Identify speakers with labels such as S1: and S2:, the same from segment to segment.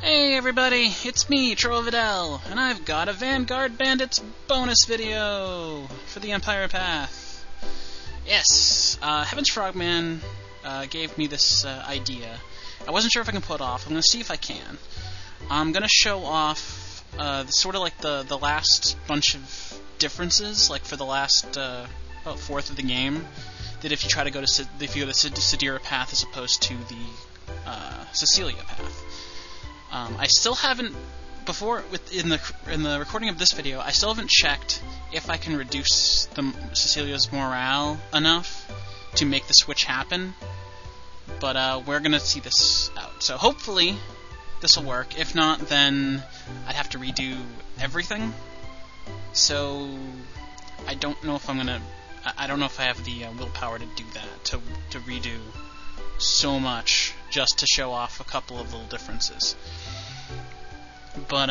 S1: Hey everybody, it's me, Trovidel, and I've got a Vanguard Bandits bonus video for the Empire Path. Yes, Heaven's Frogman gave me this idea. I wasn't sure if I can pull it off. I'm going to see if I can. I'm going to show off sort of like the last bunch of differences, like for the last about fourth of the game, that if you try to go to the Sadira path as opposed to the Cecilia path. I still haven't, in the recording of this video, I still haven't checked if I can reduce Cecilia's morale enough to make the switch happen, but we're gonna see this out. So hopefully this will work. If not, then I'd have to redo everything. So I don't know if I don't know if I have the willpower to do that, to redo so much just to show off a couple of little differences. But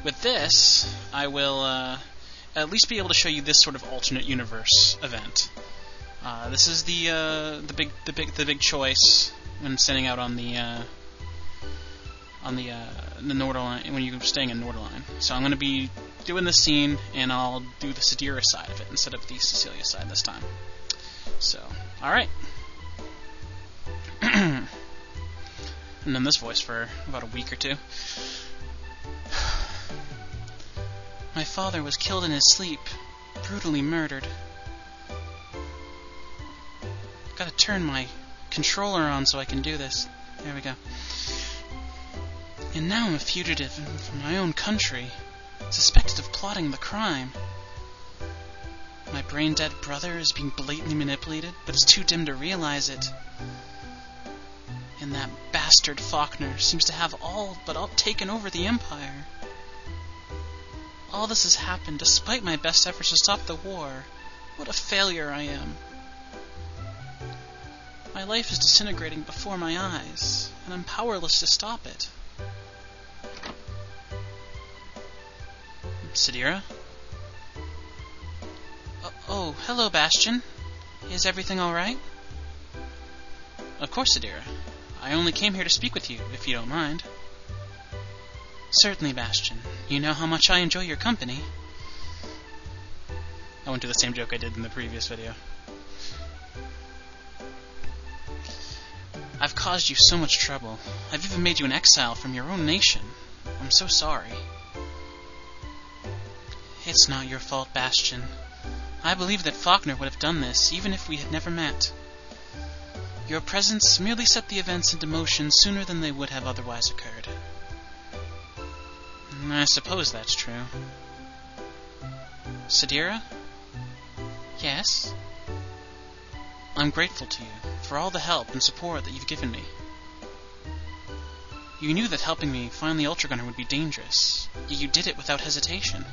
S1: with this, I will at least be able to show you this sort of alternate universe event. This is the big choice when setting out on the Norderline, when you're staying in Norderline. So I'm going to be doing this scene, and I'll do the Sadira side of it instead of the Cecilia side this time. So, all right. And then this voice for about a week or two. My father was killed in his sleep, brutally murdered. Gotta turn my controller on so I can do this. There we go. And now I'm a fugitive from my own country, suspected of plotting the crime. My brain-dead brother is being blatantly manipulated, but is too dim to realize it. And that bastard Faulkner seems to have all taken over the Empire. All this has happened despite my best efforts to stop the war. What a failure I am. My life is disintegrating before my eyes, and I'm powerless to stop it. Sadira? Oh, hello, Bastion. Is everything alright? Of course, Sadira. I only came here to speak with you, if you don't mind. Certainly, Bastion. You know how much I enjoy your company. I won't do the same joke I did in the previous video. I've caused you so much trouble. I've even made you an exile from your own nation. I'm so sorry. It's not your fault, Bastion. I believe that Faulkner would have done this, even if we had never met. Your presence merely set the events into motion sooner than they would have otherwise occurred. I suppose that's true. Sadira? Yes? I'm grateful to you for all the help and support that you've given me. You knew that helping me find the Ultra Gunner would be dangerous, yet you did it without hesitation.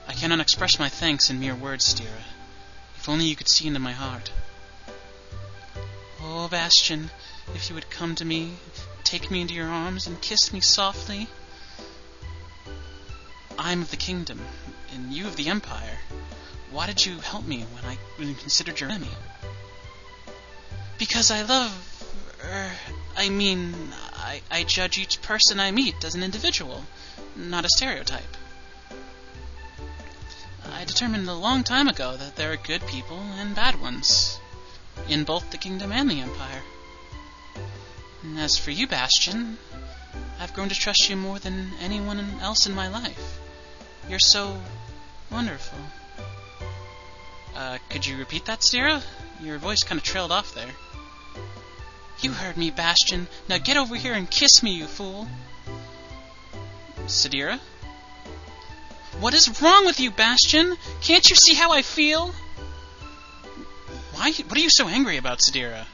S1: I cannot express my thanks in mere words, Sadira. If only you could see into my heart. Oh, Bastion, if you would come to me, take me into your arms, and kiss me softly. I'm of the kingdom, and you of the Empire. Why did you help me when you considered your enemy? Because I I judge each person I meet as an individual, not a stereotype. I determined a long time ago that there are good people and bad ones, in both the kingdom and the Empire. And as for you, Bastion, I've grown to trust you more than anyone else in my life. You're so wonderful. Could you repeat that, Sadira? Your voice kind of trailed off there. You heard me, Bastion. Now get over here and kiss me, you fool. Sadira? What is wrong with you, Bastion? Can't you see how I feel? What are you so angry about, Sadira?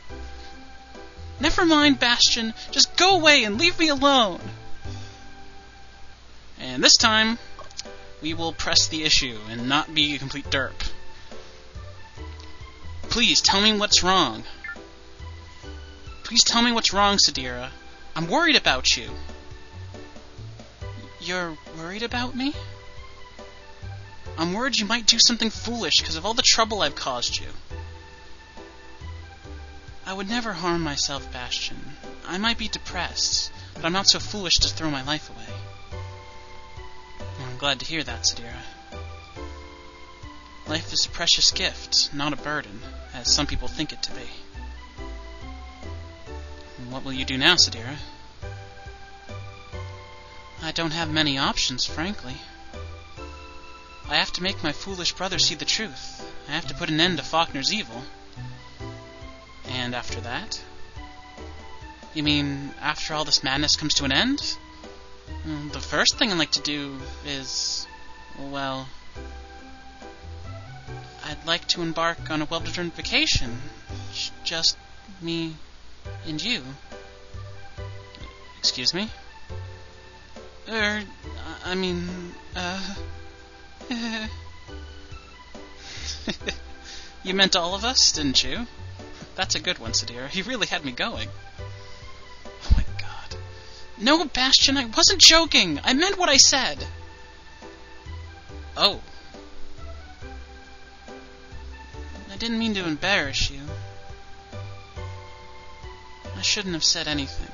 S1: Never mind, Bastion. Just go away and leave me alone. And this time, we will press the issue and not be a complete derp. Please, tell me what's wrong. Please tell me what's wrong, Sadira. I'm worried about you. You're worried about me? I'm worried you might do something foolish because of all the trouble I've caused you. I would never harm myself, Bastion. I might be depressed, but I'm not so foolish to throw my life away. And I'm glad to hear that, Sadira. Life is a precious gift, not a burden, as some people think it to be. And what will you do now, Sadira? I don't have many options, frankly. I have to make my foolish brother see the truth. I have to put an end to Faulkner's evil. And after that? You mean, after all this madness comes to an end? The first thing I'd like to do is, well, I'd like to embark on a well-deserved vacation. Just me and you. Excuse me? You meant all of us, didn't you? That's a good one, Sadira. You really had me going. Oh my god. No, Bastion, I wasn't joking! I meant what I said! Oh. I didn't mean to embarrass you. I shouldn't have said anything.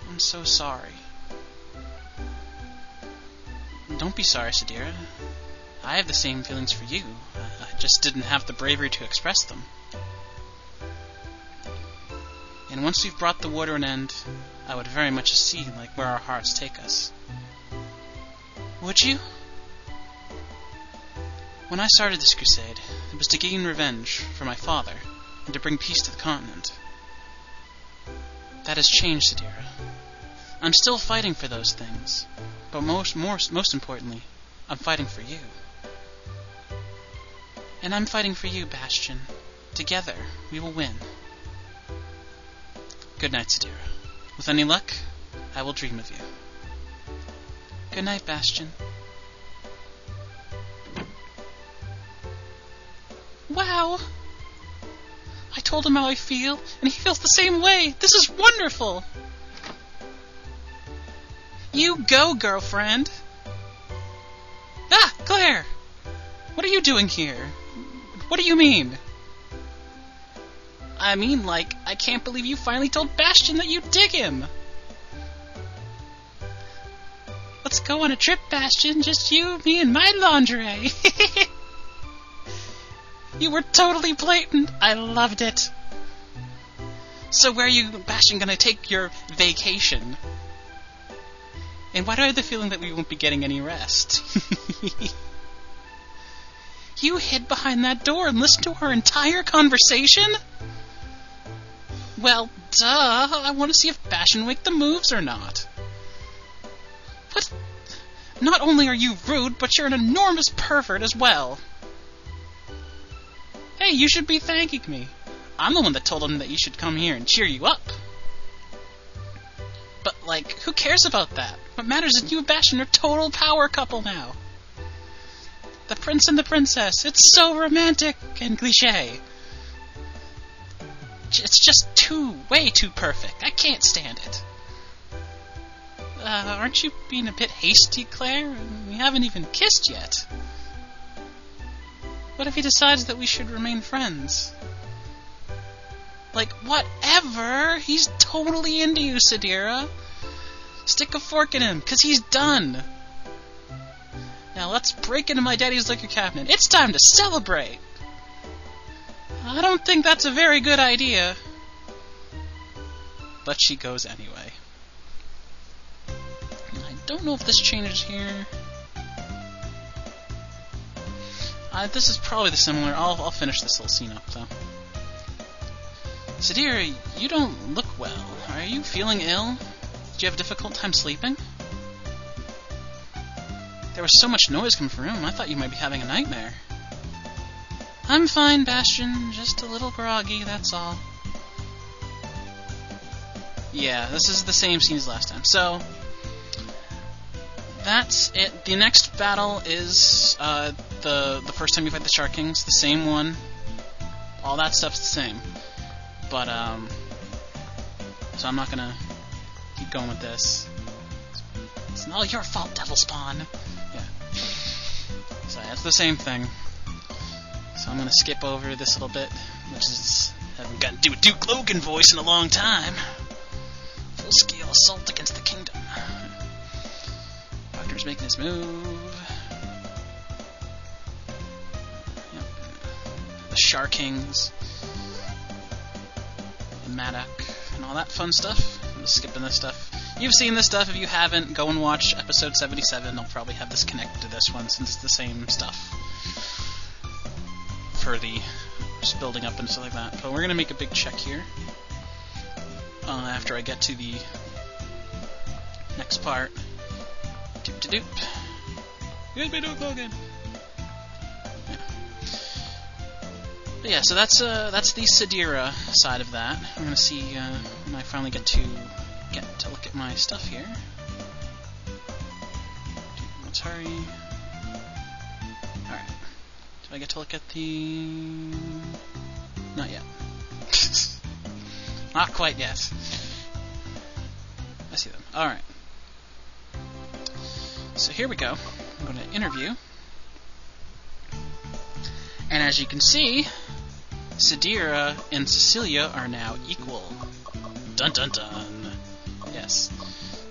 S1: I'm so sorry. Don't be sorry, Sadira. I have the same feelings for you. I just didn't have the bravery to express them. And once we've brought the war to an end, I would very much see where our hearts take us. Would you? When I started this crusade, it was to gain revenge for my father and to bring peace to the continent. That has changed, Sadira. I'm still fighting for those things, but most importantly, I'm fighting for you. And I'm fighting for you, Bastion. Together, we will win. Good night, Sadira. With any luck, I will dream of you. Good night, Bastion. Wow! I told him how I feel, and he feels the same way. This is wonderful! You go, girlfriend! Ah, Claire! What are you doing here? What do you mean? I mean, I can't believe you finally told Bastion that you dig him! Let's go on a trip, Bastion, just you, me, and my lingerie! You were totally blatant! I loved it! So where are you, Bastion, gonna take your vacation? And why do I have the feeling that we won't be getting any rest? You hid behind that door and listened to our entire conversation? Well, duh. I want to see if Bastion make the moves or not. But not only are you rude, but you're an enormous pervert as well. Hey, you should be thanking me. I'm the one that told him that you should come here and cheer you up. But, who cares about that? What matters is you and Bastion are a total power couple now. The prince and the princess. It's so romantic and cliché. It's just way too perfect. I can't stand it. Aren't you being a bit hasty, Claire? We haven't even kissed yet. What if he decides that we should remain friends? Whatever! He's totally into you, Sadira. Stick a fork in him, 'cause he's done. Now let's break into my daddy's liquor cabinet. It's time to celebrate! I don't think that's a very good idea. But she goes anyway. I don't know if this changes here. This is probably the similar. I'll finish this little scene up, though. Sadira, you don't look well. Are you feeling ill? Did you have a difficult time sleeping? There was so much noise coming from your room, I thought you might be having a nightmare. I'm fine, Bastion. Just a little groggy, that's all. Yeah, this is the same scene as last time. So, that's it. The next battle is the first time you fight the Shark Kings, the same one. All that stuff's the same. But, so I'm not gonna keep going with this. It's not all your fault, Devil Spawn. Yeah. So that's the same thing. So I'm gonna skip over this little bit, which is, I haven't gotten to do a Duke Logan voice in a long time. full-scale assault against the kingdom. Wagner's making his move. Yep. The Shar Kings. The Maddock. And all that fun stuff. I'm just skipping this stuff. You've seen this stuff. If you haven't, go and watch episode 77. I'll probably have this connected to this one since it's the same stuff. For the just building up and stuff like that. But we're going to make a big check here. After I get to the next part. Doop-de-doop. You guys may do it again. Yeah. But yeah, so that's the Sadira side of that. I'm going to see when I finally get to look at my stuff here. Let's hurry. Alright. Did I get to look at the... Not yet. Not quite yet. I see them. Alright. So here we go. I'm going to interview. And as you can see, Sadira and Cecilia are now equal. Dun dun dun. Yes.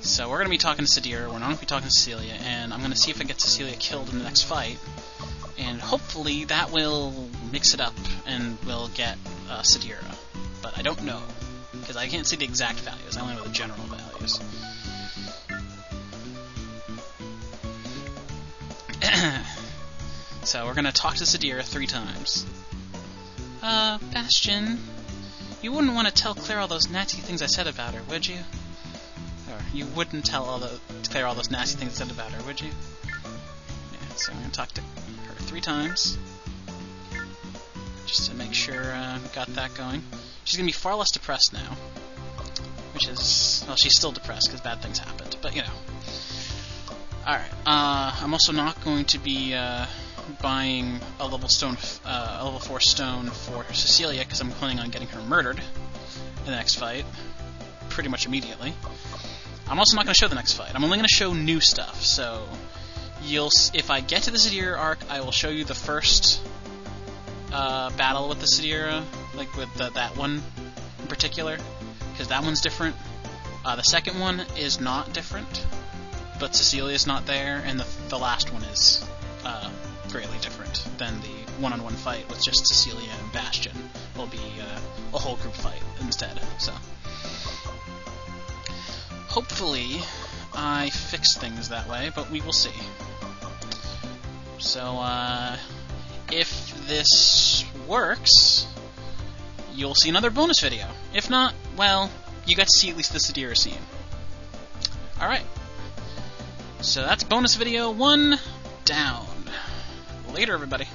S1: So we're going to be talking to Sadira, we're not going to be talking to Cecilia, and I'm going to see if I get Cecilia killed in the next fight. And hopefully that will mix it up and we'll get Sadira. But I don't know, because I can't see the exact values, I only know the general values. So we're going to talk to Sadira 3 times. Bastion, you wouldn't want to tell Claire all those nasty things I said about her, would you? Or you wouldn't tell Claire all those nasty things I said about her, would you? Yeah, so I'm going to talk to her 3 times. Just to make sure we got that going. She's going to be far less depressed now. Which is... Well, she's still depressed because bad things happened, but you know. Alright, I'm also not going to be buying a level 4 stone for Cecilia because I'm planning on getting her murdered in the next fight. Pretty much immediately. I'm also not going to show the next fight. I'm only going to show new stuff, so if I get to the Sadira arc, I will show you the first battle with the Sadira, like with that one in particular, because that one's different. The second one is not different, but Cecilia's not there, and the last one is greatly different than the one-on-one fight with just Cecilia and Bastion. Will be a whole group fight instead, so... Hopefully, I fix things that way, but we will see. So, if this works, you'll see another bonus video. If not, well, you got to see at least the Sadira scene. Alright. So that's bonus video 1 down. Later, everybody.